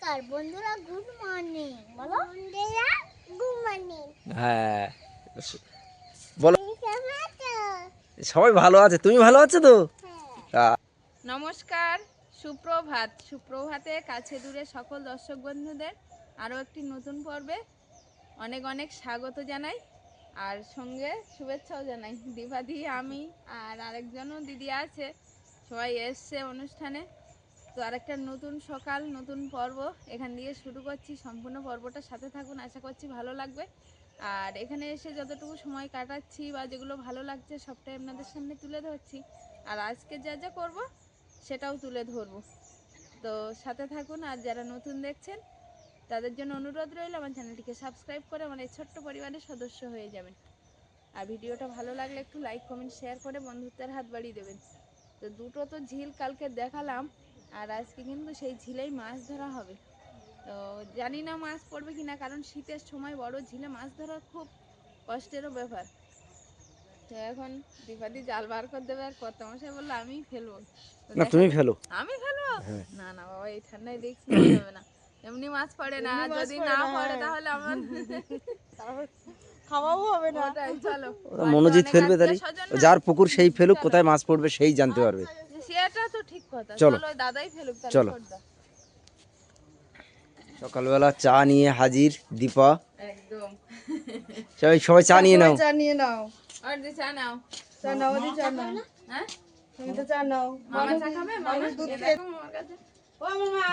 নমস্কার বন্ধুরা, good morning বলো। বন্ধুরা গুড মর্নিং। হ্যাঁ বলো। সবাই ভালো আছে, তুমি ভালো আছো তো? নমস্কার, সুপ্রভাত। সুপ্রভাতে কাছে দূরে সকল দর্শক বন্ধুদের আরও একটি নতুন পর্বে অনেক অনেক স্বাগত জানাই, আর সঙ্গে শুভেচ্ছাও জানাই। দিবাদি, আমি আর আরেকজনও দিদি আছে, সবাই এসছে অনুষ্ঠানে। তো আরেকটা নতুন সকাল, নতুন পর্ব এখান দিয়ে শুরু করছি। সম্পূর্ণ পর্বটার সাথে থাকুন, আশা করছি ভালো লাগবে। আর এখানে এসে যতটুকু সময় কাটাচ্ছি বা যেগুলো ভালো লাগছে সবটাই আপনাদের সামনে তুলে ধরছি। আর আজকে যা যা করবো সেটাও তুলে ধরবো। তো সাথে থাকুন। আর যারা নতুন দেখছেন তাদের জন্য অনুরোধ রইল, আমার চ্যানেলটিকে সাবস্ক্রাইব করে আমার এই ছোট্ট পরিবারের সদস্য হয়ে যাবেন। আর ভিডিওটা ভালো লাগলে একটু লাইক কমেন্ট শেয়ার করে বন্ধুত্বের হাত বাড়িয়ে দেবেন। তো দুটো তো ঝিল কালকে দেখালাম, আর আজকে কিন্তু সেই ঝিলেই মাছ ধরা হবে। তো জানি না মাছ পড়বে কিনা, কারণ শীতের সময় বড় ঝিলে মাছ ধরা খুব কষ্টেরও ব্যাপার। তো এখন দীপাদি জাল বার করে দেবে, আর কত মশাই বললো আমি ফেলবো। না তুমি ফেলো। আমি ফেলবো? না না বাবা, এই ঠান্ডায় রিস্ক নিতে হবে না। এমনি মাছ পড়ে না, যদি না পড়ে তাহলে আমার খাওয়াও হবে না। ওটাই, চলো। মনোজিৎ ফেলবে, তাহলে যার পুকুর সেই ফেলুক, কোথায় মাছ পড়বে সেই জানতে পারবে। সেটা তো ঠিক কথা। চলো। চলো দাদাই ফেলুক তাহলে। চলো। ছোটদা। সকালবেলা চা নিয়ে হাজির দীপা। একদম। সবাই চা নিয়ে নাও। চা নিয়ে নাও। আর দি চা নাও। চা নাও, দি চা নাও। হ্যাঁ, তুমি তো চা নাও। মামা চা খাবে? মামা দুধ এ খেয়ে- দেখো মামার কাছে। ও মামা,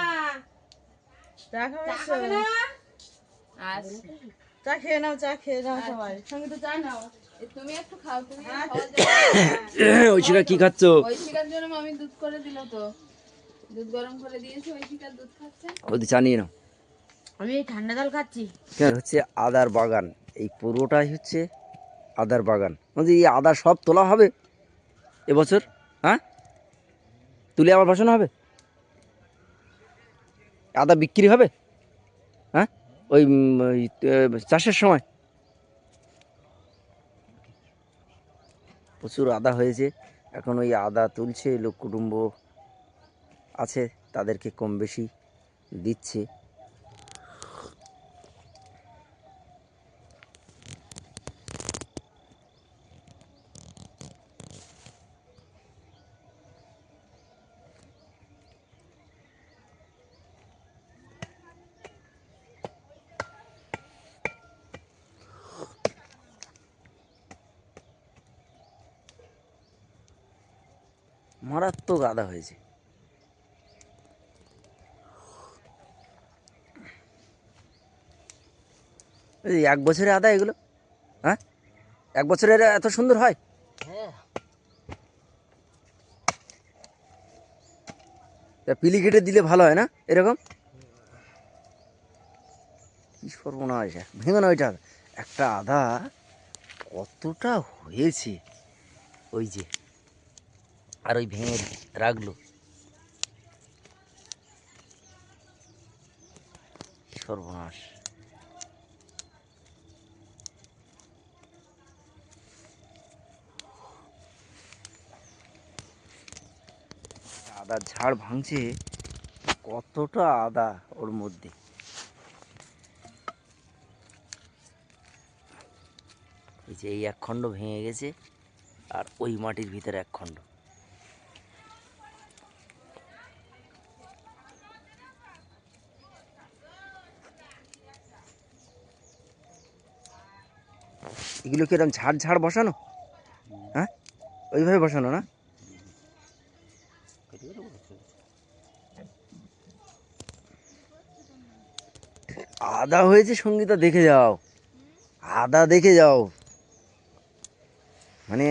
চা খাবে না? আর চা খেয়ে নাও, চা খেয়ে নাও সবাই। সঙ্গে তো চা নাও। তুমি একটু খাও, তুমি খাওয়ার জন্য। ঐশিকা কি খাচ্ছ? ওই শিকার জন্য মামি দুধ করে দিল, তো দুধ গরম করে দিয়েছি, ওই শিকার দুধ খাচ্ছে। ওদি চা নিয়ে নাও। আমি ঠান্ডা জল খাচ্ছি। হচ্ছে আদার বাগান, এই পুরোটাই হচ্ছে আদার বাগান। বলছি এই আদা সব তোলা হবে এবছর? হ্যাঁ, তুলে আবার বসানো হবে? আদা বিক্রি হবে? হ্যাঁ, ওই চাষের সময় প্রচুর আদা হয়েছে। এখন ওই আদা তুলছে, লোক কুটুম্ব আছে তাদেরকে কম বেশি দিচ্ছে। মারাত্মক আদা হয়েছে। এই 1 বছরে আদা এগুলো? হ্যাঁ, 1 বছরের এত সুন্দর হয়? তা পিলি কেটে দিলে ভালো হয় না এরকম? কি সর্বনাশ, ভেঙে না ওইটা। একটা আদা কতটা হয়েছে, ওই যে, আর ওই ভেঙে রাখলো। সর্বনাশ। আদার ঝাড় ভাঙছে, কতটা আদা ওর মধ্যে। এই যে এই 1 খণ্ড ভেঙে গেছে, আর ওই মাটির ভিতরে 1 খণ্ড। এগুলো কি এরকম ঝাড় ঝাড় বসানো? হ্যাঁ, ওইভাবে বসানো না? আদা হয়েছে সঙ্গীতা, দেখে যাও, আদা দেখে যাও। মানে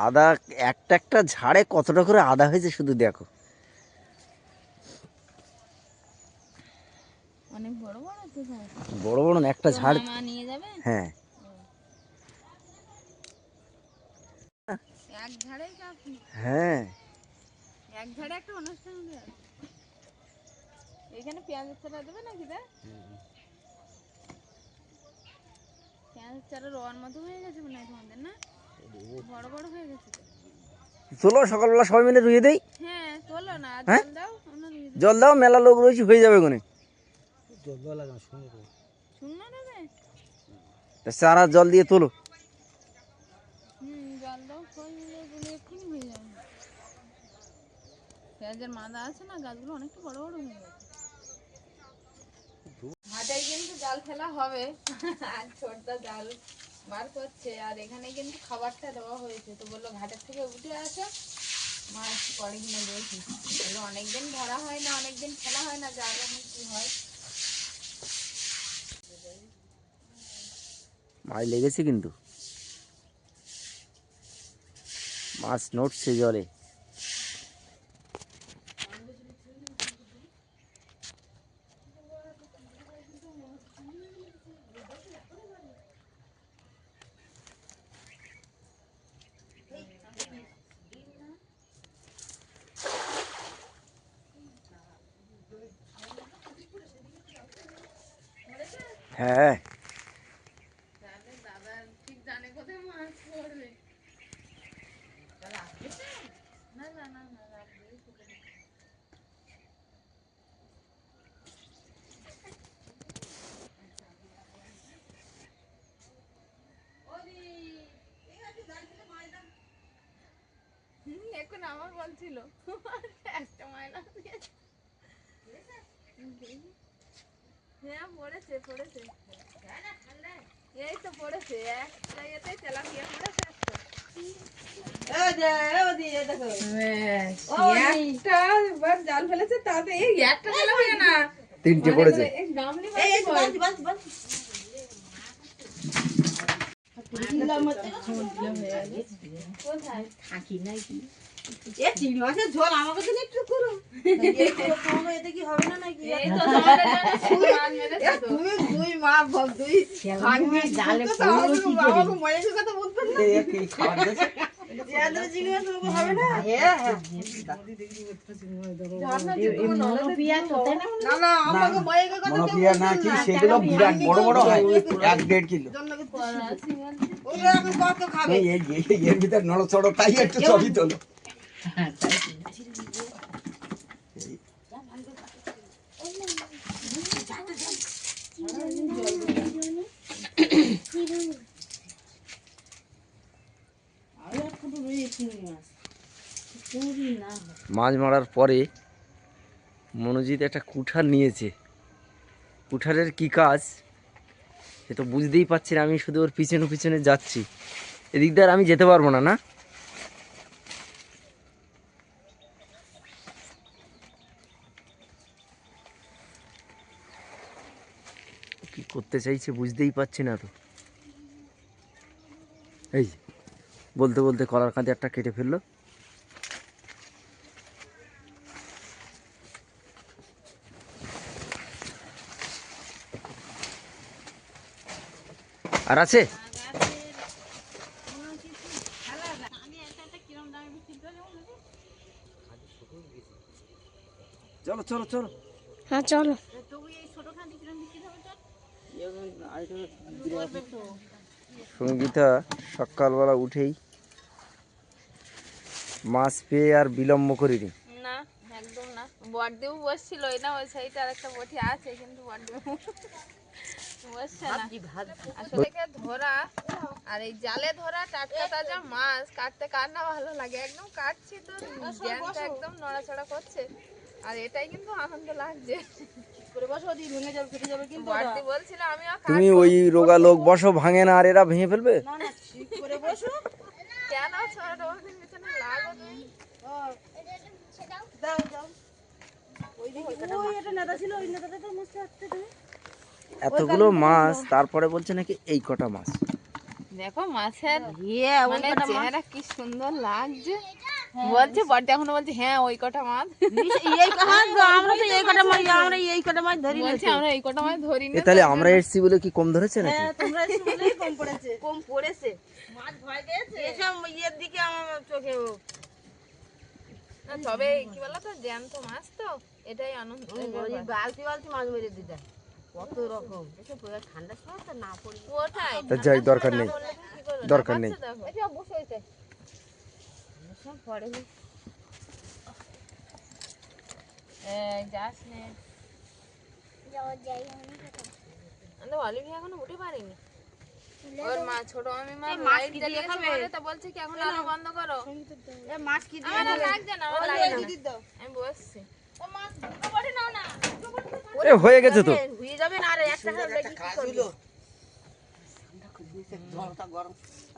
আদা একটা একটা ঝাড়ে কতটা করে আদা হয়েছে শুধু দেখো। অনেক বড় বড় তো ঝাড়। বড় বড় না, একটা তো ঝাড়। মামা নিয়ে যাবে? হ্যাঁ, এক ঝাড়েই কাফি। হ্যাঁ। এক ঝাড়ে একটা অনুষ্ঠান হবে। এখানে পেঁয়াজের চারা দেবে নাকি? দে পেঁয়াজের চারা রোয়ার মতো হয়ে গেছে মনে হয় তোমাদের, না? বড় বড় হয়ে গেছে তো। চলো সকালবেলা সবাই মিলে রুইয়ে দেই। হ্যাঁ তোলো না, আর হ্যাঁ? জল দাও, আমরা নিয়ে যাবো। জল দাও, মেলা লোক রয়েছে, হয়ে যাবে কোনে। শূন্য নেবে? তা চারা জল দিয়ে তোলো। জল দাও, সবাই মিলে দিলে এক্ষুনি হয়ে যাবে। পেঁয়াজের মাদা আছে না, গাছগুলো অনেকটা বড় বড় হয়ে গেছে। ঘাটাই কিন্তু জাল ফেলা হবে, আর ছোটদা জাল বার করছে। আর এখানে কিন্তু খাবারটা দেওয়া হয়েছে, তো বললো ঘাটের থেকে উঠে আসো, মাছ পরে কিনে দেখি। বললো অনেকদিন ধরা হয় না, অনেকদিন ফেলা হয় না, জাল এখন কি হয়। মাছ লেগেছে কিন্তু, মাছ নড়ছে জলে। হ্যাঁ, দাদা ঠিক জানে কোথায় মাছ পড়বে। না না না না, এখন আমার বলছিল একটা ময়না দিয়েছে। হ্যাঁ পড়েছে পড়েছে, এই তো পড়েছে একটা ইয়েতে, তেলাপিয়া পড়েছে একটা। একটা বার জাল ফেলেছে, তাতে এই একটা তেলাপিয়া না, 3টে পড়েছে। এই গামলি চিংড়ি মাছের ঝোল আমাকে তো একটু করো। এতে কি হবে না নাকি? এই তো তোমাদের জন্য শুধু মাছ মেরেছে তো। তুমি দুই মা বাপ দুই খানবি জালে পড়লো কি করে? আমাকে ময়ের কথা বলতে না। কি খাবার দিয়েছে? যাদের চিংড়ি মাছ ওকে হবে না। হ্যাঁ হ্যাঁ। মনোপিয়া কোথায় না? না না আমাকে ময়ের কথা মনোপিয়া না কি, সেগুলো বিরাট বড় বড় হয়, 1-1.5 কিলো। ওরা এখন কত খাবে? এর ভিতর নড়চড়, তাই একটু ছবি তোলো। মাছ মারার পরে মনোজিৎ একটা কুঠার নিয়েছে। কুঠারের কি কাজ সে তো বুঝতেই পারছি না, আমি শুধু ওর পিছনে পিছনে যাচ্ছি। এদিক দিয়ে আর আমি যেতে পারবো না, না? কি করতে চাইছে বুঝতেই পারছি না তো। এই যে, বলতে বলতে কলার কাঁধে একটা কেটে ফেললো। আর আছে? চলো চলো চলো। হ্যাঁ চলো। সঙ্গীতা সকালবেলা উঠেই মাছ পেয়ে আর বিলম্ব করিনি। না একদম না, বড়দিও বসছিল, ওই না ওই সাইডে আর একটা বটি আছে, কিন্তু বড়দিও বসছে না। আসলে ধরা আর এই জালে ধরা টাটকা তাজা মাছ কাটতে কার না ভালো লাগে। একদম কাটছি তো জ্ঞানটা একদম নড়াচড়া করছে, আর এটাই কিন্তু আনন্দ লাগছে। বড়দি বলছিল আমিও তুমি কাটবো। ওই রোগা লোক বসো, ভাঙে না আর এরা ভেঙে ফেলবে। কেন ছোট ওদের পিছনে লাগো তুমি? এতগুলো মাছ, তারপরে বলছে নাকি এই কটা মাছ। দেখো মাছের মানে চেহারা কি সুন্দর লাগছে। বলছে বড়দি এখনো বলছে হ্যাঁ ওই কটা মাছ। আমরা তো এই কটা মাছ, আমরা এই কটা মাছ ধরি না। বলছে আমরা এই কটা মাছ ধরি না। তাহলে আমরা এসছি বলে কি কম ধরেছে নাকি? হ্যাঁ তোমরা এসে বলেই কম পড়েছে। কম পড়েছে। মাছ ভয় পেয়েছে। এসব ইয়ের দিকে আমার চোখে না, তবে কি বলতো জ্যান্ত মাছ তো এটাই আনন্দ। বালতি বালতি মাছ মেরে দিতে কত রকম। এসব ঠান্ডার সময় তো না পড়ি ওটাই তা যাই, দরকার নেই, দরকার নেই। এটা বসে হয়েছে সব পড়ে যাস নে। যাই আমাদের অলিভিয়া এখনো উঠে পারেনি। ওর মা ছোট মামিমা এই মাছ লাইট কি দিয়ে জ্বালিয়েছে খাবে? বলে তো বলছে কি এখন আলো বন্ধ করো। এ মাছ কি দিয়ে আমার আর দেবে? লাগছে না, আমার ওই লাগছে না। দিদির দাও। আমি বসছি। ও মাছ দুটো করে নাও না। এ হয়ে গেছে তো। ধুয়ে যাবে না, আর একটা লেগে কি করবি? জলটা গরম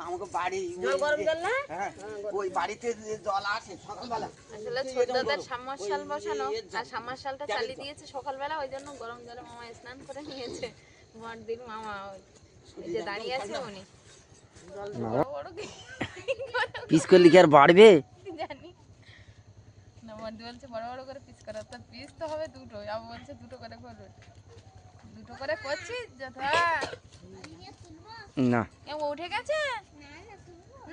আমাকে বাড়ি জল গরম জল না? হ্যাঁ ওই বাড়িতে যে জল আসে সকালবেলা আসলে ছোটদাদার সাবমার্শাল বসানো আর সাবমার্শালটা চালিয়ে দিয়েছে সকালবেলা, ওই জন্য গরম জলে মামা স্নান করে নিয়েছে। বড়দিন মামা ওই যে দাঁড়িয়ে আছে উনি বড় কি পিস করলে কি আর বাড়বে? জানি না, বড়দি বলছে বড় বড় করে পিস করো, তো পিস তো হবে দুটো, আবু বলছে দুটো করে করবে, দুটো করে করছি যথা। না এ ও উঠে গেছে?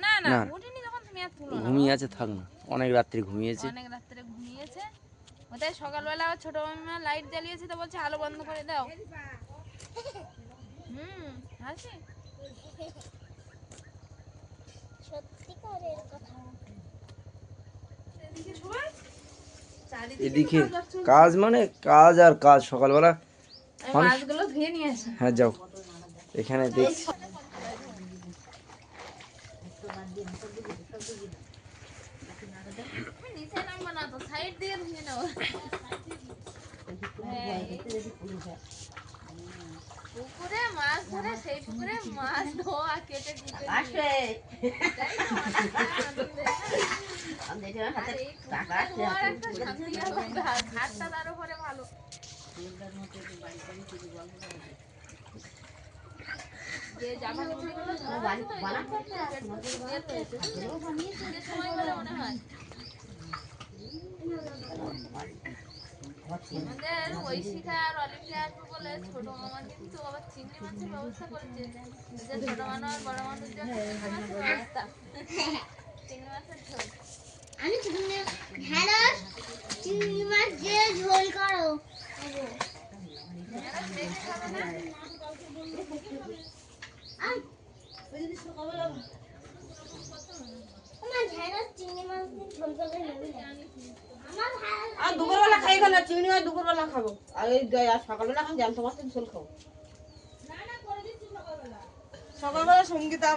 না না না। উঠিনি, যখন তুমি আর তুলো না, ঘুমিয়ে আছে, থাক না, অনেক রাত্রি ঘুমিয়েছে। অনেক রাত্রে ঘুমিয়েছে। ওটাই সকালবেলা ওর ছোট মামিমা লাইট জ্বালিয়েছে তো বলছে আলো বন্ধ করে দাও। হাসি সত্যিকারের কথা। এদিকে কাজ মানে কাজ আর কাজ, সকালবেলা মানুষ। মাছগুলো ধুয়ে নিয়ে আসে। হ্যাঁ যাও, এখানে দেখছি নিচে নামবো না তো, সাইড দিয়ে ধুয়ে নেবো। পুকুরে মাছ ধরে, সেই পুকুরে মাছ ধোয়া কেটে কুটে আসবে। আর এই পুকুরে ধোয়ার একটা শান্তি আলাদা, ঘাটটা তার উপরে ভালো। যে জামা কাপড়গুলো ধোয়া আছে তো, ওই জন্য শীতের সময় বলে মনে হয়। আমাদের ঐশিকা আর অলিভিয়া আসবে বলে ছোট মামা কিন্তু আবার চিংড়ি মাছের ব্যবস্থা করেছে, যে ছোট মানুষ আর বড় মানুষ জন্য চিংড়ি মাছের ব্যবস্থা, চিংড়ি মাছের ঝোল। আমি ঢেঁড়স চিংড়ি মাছ দিয়ে ঝোল করো। ঢেঁড়স দেখে খাবে না? আমার ঢেঁড়স চিংড়ি মাছ দিয়ে ঝোল করলে নেবে না। আমার আর দুপুরবেলা খাই না, চিংড়ি মাছ দুপুরবেলা খাবো। আর এই আর সকালবেলা এখন জ্যান্ত মাছের ঝোল খাবো। সকালবেলা সঙ্গীতা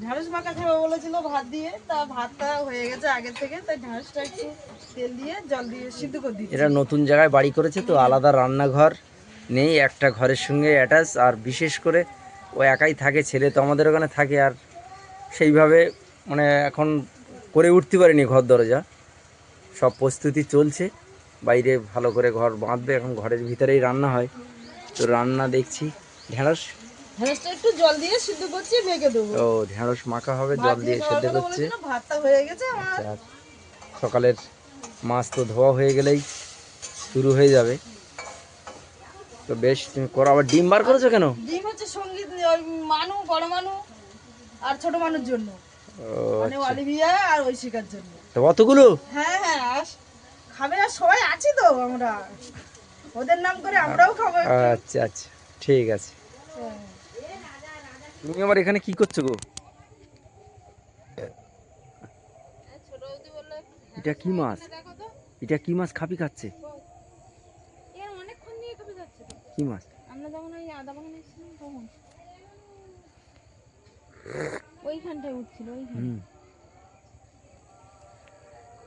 ঢেঁড়স মাখা খাবে বলেছিল ভাত দিয়ে, তা ভাতটা হয়ে গেছে আগের থেকে, তাই ঢেঁড়সটা একটু তেল দিয়ে জল দিয়ে সিদ্ধ করে দিচ্ছি। এরা নতুন জায়গায় বাড়ি করেছে তো, আলাদা রান্নাঘর নেই, একটা ঘরের সঙ্গে অ্যাটাচ। আর বিশেষ করে ও একাই থাকে, ছেলে তো আমাদের ওখানে থাকে, আর সেইভাবে মানে এখন করে উঠতে পারিনি ঘর দরজা। সব প্রস্তুতি চলছে, বাইরে ভালো করে ঘর বাঁধবে, এখন ঘরের ভিতরেই রান্না হয়। তো রান্না দেখছি, ঢেঁড়স ঢেঁড়সটা একটু জল দিয়ে সিদ্ধ করছি, মেখে দেবো। ও ঢেঁড়স মাখা হবে, জল দিয়ে সেদ্ধ করছে। ভাতটা হয়ে গেছে আমার। আর সকালের মাছ তো ধোয়া হয়ে গেলেই শুরু হয়ে যাবে। তো বেশ, তুমি করো। আবার ডিম বার করেছো কেন? ডিম হচ্ছে সঙ্গীত ওই মানু, বড় মানু আর ছোট মানুষ জন্য, ও মানে অলিভিয়া আর ঐশিকার জন্য। তো অতগুলো? হ্যাঁ হ্যাঁ, খাবে না সবাই, আছি তো আমরা, ওদের নাম করে আমরাও খাবো একটু। আচ্ছা আচ্ছা, ঠিক আছে। হ্যাঁ। তুমি আবার এখানে কি করছো গো? ছোট বৌদি বললো এটা কি মাছ? দেখো তো, এটা কি মাছ খাপি খাচ্ছে? এর অনেকক্ষণ দিয়ে কবে যাচ্ছে তো। কি মাছ? আমরা যখন ওই আদা বাগানে এসেছিলাম তখন ওইখানটায় উঠছিল, ওইখানে হুম,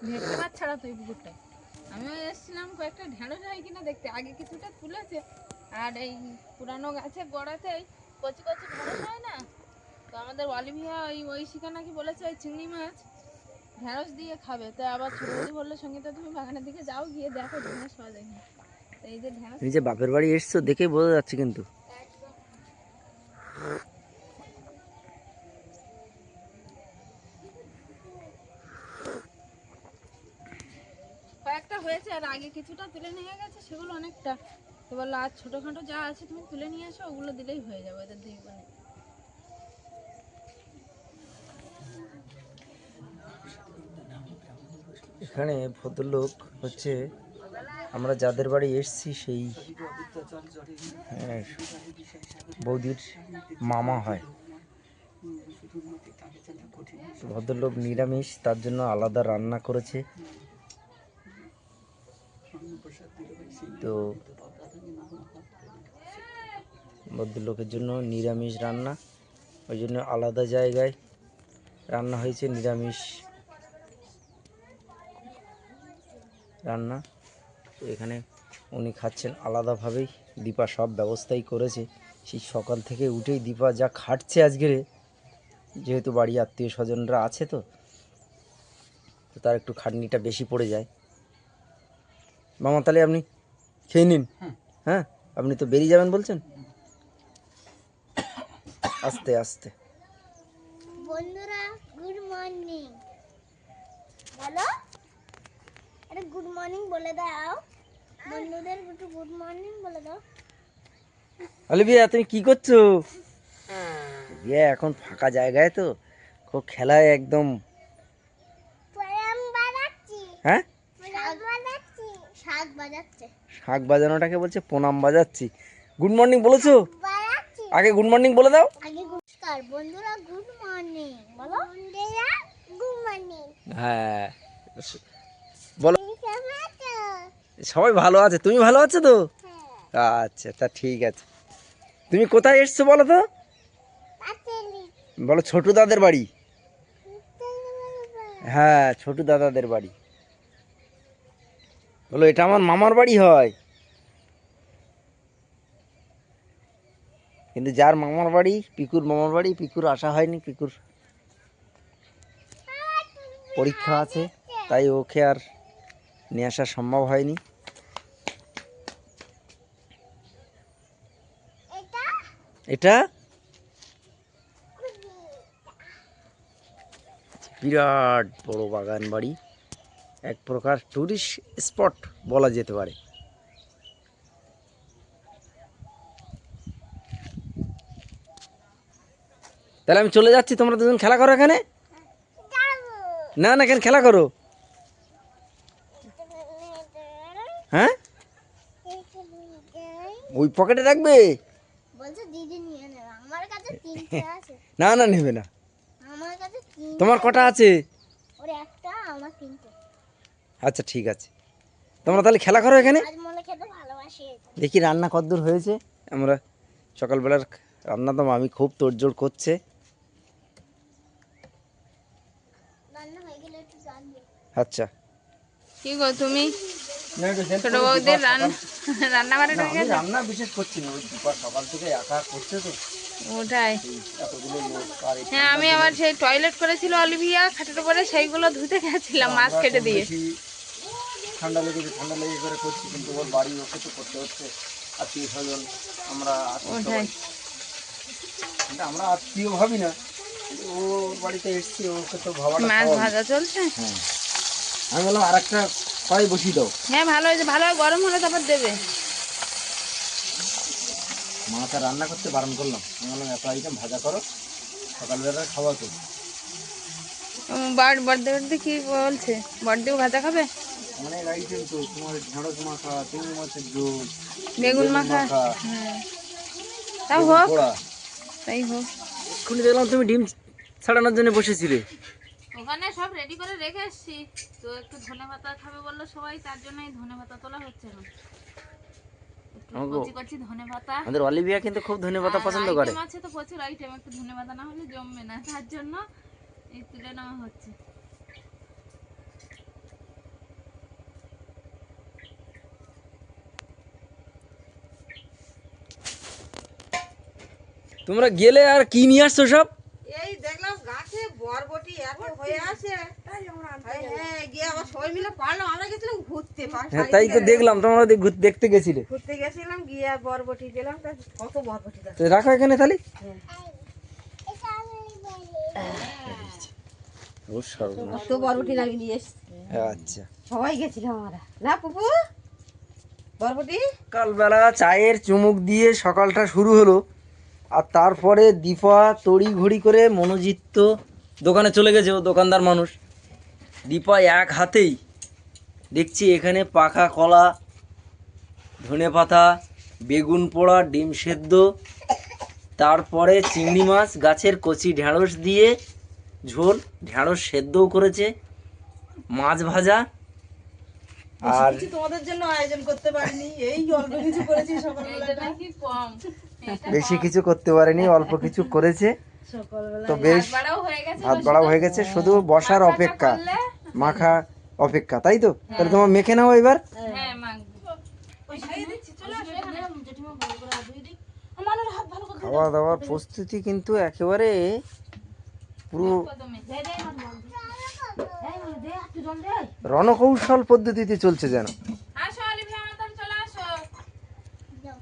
ভেটকি মাছ ছাড়া তো এই পুকুরটায়। আমিও এসেছিলাম কয়েকটা ঢেঁড়স হয় কিনা দেখতে, আগে কিছুটা তুলেছে, আর এই পুরানো গাছের গোড়াতে কচি কচি ঢেঁড়স হয় না, তো আমাদের অলিভিয়া ওই শিকা নাকি বলেছে ওই চিংড়ি মাছ ঢেঁড়স দিয়ে খাবে। তো আবার ছোট বৌদি বললো সঙ্গীতা তুমি বাগানের দিকে যাও, গিয়ে দেখো ঢেঁড়স পাওয়া যায় কিনা। তো এই যে ঢেঁড়স তুমি যে বাপের বাড়ি এসছো দেখেই বোঝা যাচ্ছে কিন্তু। কয়েকটা হয়েছে, আর আগে কিছুটা তুলে নিয়ে গেছে, সেগুলো অনেকটা। তো বললো আর ছোটোখাটো যা আছে তুমি তুলে নিয়ে আসো, ওগুলো দিলেই হয়ে যাবে এদের দুই বোনে। এখানে ভদ্রলোক হচ্ছে আমরা যাদের বাড়ি এসছি সেই বৌদির মামা হয়। ভদ্রলোক নিরামিষ, তার জন্য আলাদা রান্না করেছে। তো ভদ্রলোকের জন্য নিরামিষ রান্না, ওই জন্য আলাদা জায়গায় রান্না হয়েছে নিরামিষ রান্না। তো এখানে উনি খাচ্ছেন আলাদাভাবেই। দীপা সব ব্যবস্থাই করেছে, সেই সকাল থেকে উঠেই দীপা যা খাটছে আজকের, যেহেতু বাড়ি আত্মীয় স্বজনরা আছে তো তার একটু খাটনিটা বেশি পড়ে যায়। মামা তাহলে আপনি খেয়ে নিন। হ্যাঁ, আপনি তো বেরিয়ে যাবেন বলছেন। আস্তে আস্তে। বন্ধুরা গুড মর্নিং বলো, আরে গুড মর্নিং বলে দাও, বন্ধুদের একটু গুড মর্নিং বলে দাও। অলিভিয়া তুমি কি করছো? এখন ফাঁকা জায়গায় তো খুব খেলায় একদম। পরাম বাজাচ্ছি। হ্যাঁ, শাক বাজাচ্ছি। শাক বাজাচ্ছে। শাক বাজানোটাকে বলছে প্রণাম বাজাচ্ছি। গুড মর্নিং বলেছো? বাজাচ্ছি। আগে গুড মর্নিং বলে দাও। আগে নমস্কার বন্ধুরা গুড মর্নিং বলো। বন্ধুরা গুড মর্নিং। হ্যাঁ বলো। কেমন আছো? সবাই ভালো আছে, তুমি ভালো আছো তো? হ্যাঁ। আচ্ছা তা ঠিক আছে। তুমি কোথায় এসছো বলো তো? পাতেলি। বলো ছোটু দাদের বাড়ি। হ্যাঁ, ছোটু দাদাদের বাড়ি। বলো এটা আমার মামার বাড়ি হয়, কিন্তু যার মামার বাড়ি পিকুর মামার বাড়ি, পিকুর আসা হয়নি, পিকুর পরীক্ষা আছে তাই ওকে আর নিয়ে আসা সম্ভব হয়নি। এটা এটা বিরাট বড় বাগান বাড়ি, এক প্রকার টুরিস্ট স্পট বলা যেতে পারে। তাহলে আমি চলে যাচ্ছি, তোমরা দুজন খেলা করো এখানে। না না, কেন খেলা করো? হ্যাঁ, ওই পকেটে রাখবে? বলছে দিদি নিয়ে নেবে, আমার কাছে তিনটে আছে। না না, নেবে না। আমার কাছে তিনটে। তোমার কটা আছে? ওর একটা, আমার তিনটে। আচ্ছা ঠিক আছে, তোমরা তাহলে খেলা করো এখানে। আজ মনে খেতে ভালোবাসি। দেখি রান্না কতদূর হয়েছে। আমরা সকালবেলার রান্না তো আমি খুব তোড়জোড় করছে। রান্না হয়ে গেলে একটু জানবে। আচ্ছা, কি গো তুমি ছোট বউদের রান্নাঘরে ঢুকে গেছো? রান্না বিশেষ করছি না, ওই দীপা সকাল থেকে একা করছে তো ওটাই। এতগুলো লোক। আর হ্যাঁ, আমি আবার সেই টয়লেট করেছিল অলিভিয়া খাটের উপরে, সেইগুলো ধুতে গেছিলাম মাছ কেটে দিয়ে। ঠান্ডা লেগেছে, ঠান্ডা লেগে করে করছি, কিন্তু ওর বাড়ি ওকে তো করতে হচ্ছে। আত্মীয় স্বজন আমরা আছি ওটাই। সবাই। কিন্তু আমরা আত্মীয় ভাবি না, কিন্তু ওর বাড়িতে এসছি, ওকে তো ভাবাটা মাছ স্বাভাবিক। ভাজা চলছে। হ্যাঁ, আমি বললাম আর একটা কড়াই বসিয়ে দাও। হ্যাঁ, ভালো হয়েছে, ভালো গরম হলে তারপর দেবে। মাছ আর রান্না করতে বারণ করলাম, আমি বললাম এত আইটেম ভাজা করো, সকালবেলা খাওয়া তো। বড়দি কি বলছে? বড়দিও ভাজা খাবে? অনেক আইটেম তো, তোমার ঢেঁড়স মাখা, চিংড়ি মাছের ঝোল, বেগুন মাখা। হ্যাঁ, তাও হোক, পোড়া। তাই হোক। এক্ষুনি দেখলাম তুমি ডিম ছাড়ানোর জন্য বসেছিলে। ওখানে সব রেডি করে রেখে এসেছি, তো একটু ধনেপাতা খাবে বললো সবাই, তার জন্যই ধনেপাতা তোলা হচ্ছে না। কচি কচি ধনেপাতা। আমাদের অলিভিয়া কিন্তু খুব ধনেপাতা পছন্দ করে। আইটেম আছে তো প্রচুর আইটেম, একটু ধনেপাতা না হলে জমবে না, তার জন্য এই তুলে নেওয়া হচ্ছে। তোমরা গেলে আর কি নিয়ে আসছো সব? এই দেখলাম গাছে বরবটি এত হয়ে আছে, হ্যাঁ গিয়ে আবার সবাই মিলে পারলাম। আমরা গেছিলাম ঘুরতে, হ্যাঁ তাই তো দেখলাম, তোমরা দেখতে গেছিলে। ঘুরতে গেছিলাম, গিয়ে আর বরবটি দিলাম, তা কত বরবটি গাছ। তো রাখো এখানে তাহলে। এটা আমি বলি। ও সর্বনাশ। কত বরবটি লাগিয়ে নিয়ে এসছি, আচ্ছা, সবাই গেছিলাম আমরা। না পুপু, বরবটি সকালবেলা চায়ের চুমুক দিয়ে সকালটা শুরু হলো, আর তারপরে দীপা তড়ি ঘড়ি করে মনোজিৎ তো দোকানে চলে গেছে, ও দোকানদার মানুষ। দীপা এক হাতেই দেখছি এখানে পাকা কলা, ধনেপাতা, বেগুন পোড়া, ডিম সেদ্ধ, তারপরে চিংড়ি মাছ, গাছের কচি ঢেঁড়স দিয়ে ঝোল, ঢেঁড়স সেদ্ধও করেছে, মাছ ভাজা, আর কিছু তোমাদের জন্য আয়োজন করতে পারিনি, এই অল্প কিছু করেছি এইটা সকালবেলাটা। নাকি কম, এটা বেশি কিছু করতে পারেনি, অল্প কিছু করেছে। সকালবেলা তো বেশ ভাত বাড়াও হয়ে গেছে, ভাত বাড়াও হয়ে গেছে, শুধু বসার মাখাটা অপেক্ষা, করলে মাখা অপেক্ষা, তাই তো? তাহলে তোমার মেখে নাও এবার। হ্যাঁ মাখবো। এই দিচ্ছি, চলে আসো এখানে। খাওয়া দাওয়ার প্রস্তুতি কিন্তু একেবারে পুরো প্রথমে রণকৌশল পদ্ধতিতে চলছে যেন। আসো অলিভিয়া, আমার তাহলে চলে আসো,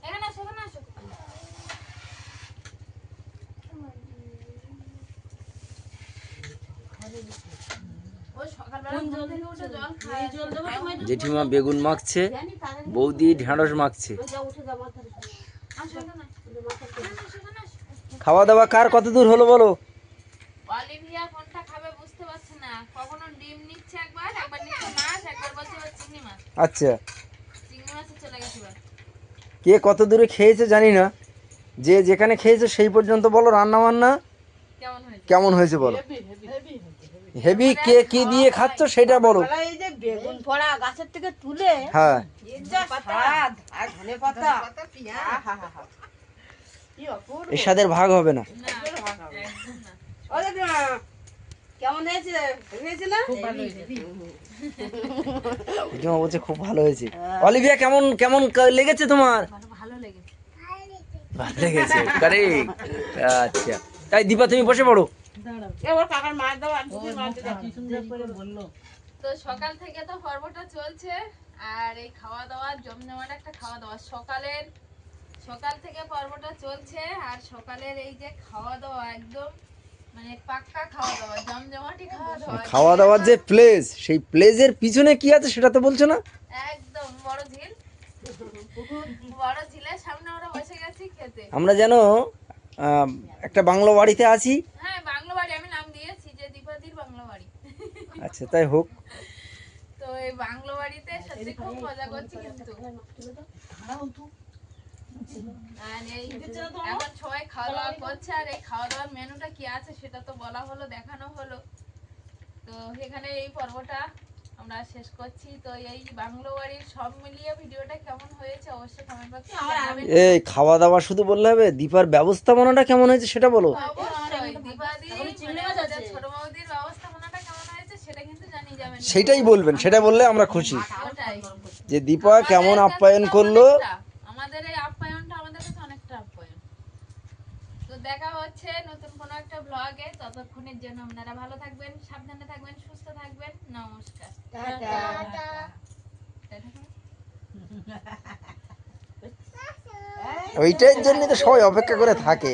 এখানে আসো, এখানে আসো। ও সকালবেলা ঘুম থেকে উঠে জল খায়, জেঠিমা বেগুন মাখছে, বৌদি ঢেঁড়স মাখছে। আসো এখানে, এখানে আসো। খাওয়া দাওয়া কার কত দূর হলো বলো? অলিভিয়া কোনটা খাবে বুঝতে পারছে না, কখনো ডিম নিচ্ছে একবার, একবার নিচ্ছে মাছ, একবার বলছে এবার চিংড়ি মাছ। আচ্ছা, চিংড়ি মাছে চলে গেছে এবার। কে কত দূরে খেয়েছে জানি না, যে যেখানে খেয়েছে সেই পর্যন্ত বলো রান্না বান্না কেমন হয়েছে? কেমন হয়েছে বলো। হেভি কে কি দিয়ে খাচ্ছ সেটা বলো। সকালবেলা এই যে বেগুন পোড়া গাছের থেকে তুলে হ্যাঁ, এর যা স্বাদ, আর ধনে পাতা, আহাহাহা। কি অপূর্ব। এর স্বাদের ভাগ হবে না। না, একদম না। ও দিদিমা, কেমন হয়েছে? হয়েছে না? জেঠিমা বলছে খুব ভালো হয়েছে। অলিভিয়া কেমন কেমন লেগেছে তোমার? ভালো লেগেছে। ভালো লেগেছে, কারেক্ট। আচ্ছা, তাই দীপা তুমি বসে পড়ো। এ ওর কাকার মাছ দাও, আর দিদির মাছ দাও। তো সকাল থেকে তো পর্বটা চলছে, আর এই খাওয়া দাওয়া জমজমাট একটা খাওয়া দাওয়া, সকাল থেকে পর্বটা চলছে, আর সকালের এই যে খাওয়া দাওয়া একদম মানে পাক্কা খাওয়া দাওয়া, জমজমাটি খাওয়া দাওয়া। খাওয়া দাওয়ার যে প্লেস, সেই প্লেসের পিছনে কি আছে সেটা তো বলছো না। একদম বড় ঝিল, বড় ঝিলের সামনে আমরা বসে গেছি খেতে। আমরা যেন একটা বাংলো বাড়িতে আছি। হ্যাঁ, বাংলো বাড়ি আমি নাম দিয়েছি যে দীপাদির বাংলো বাড়ি। আচ্ছা, তাই হোক। তো এই বাংলো বাড়িতে সত্যি খুব মজা করছি কিন্তু। আর এই এখন সবাই খাওয়া দাওয়া করছে, আর এই খাওয়া দাওয়ার মেনুটা কি আছে সেটা তো বলা হলো, দেখানো হলো। তো এখানে এই পর্বটা আমরা শেষ করছি। তো এই বাংলো বাড়ির সব মিলিয়ে ভিডিওটা কেমন হয়েছে অবশ্যই কমেন্ট বক্সে জানাবেন। এই খাওয়া দাওয়া শুধু বললে হবে, দীপার ব্যবস্থাপনাটা কেমন হয়েছে সেটা বলো। অবশ্যই দীপাদি মানে আমাদের ছোট বৌদির ব্যবস্থাপনাটা কেমন হয়েছে সেটা কিন্তু জানিয়ে যাবেন। সেটাই বলবেন, সেটা বললে আমরা খুশি। ওটাই। যে দীপা কেমন আপ্যায়ন করলো। আমাদের এই আপ্যায়নটা আমাদের কাছে অনেকটা আপ্যায়ন। তো দেখা হচ্ছে নতুন কোনো একটা ব্লগে, ততক্ষণের জন্য আপনারা ভালো থাকবেন, সাবধানে থাকবেন, সুস্থ থাকবেন। নমস্কার। টাটা। ওইটার জন্য তো সবাই অপেক্ষা করে থাকে।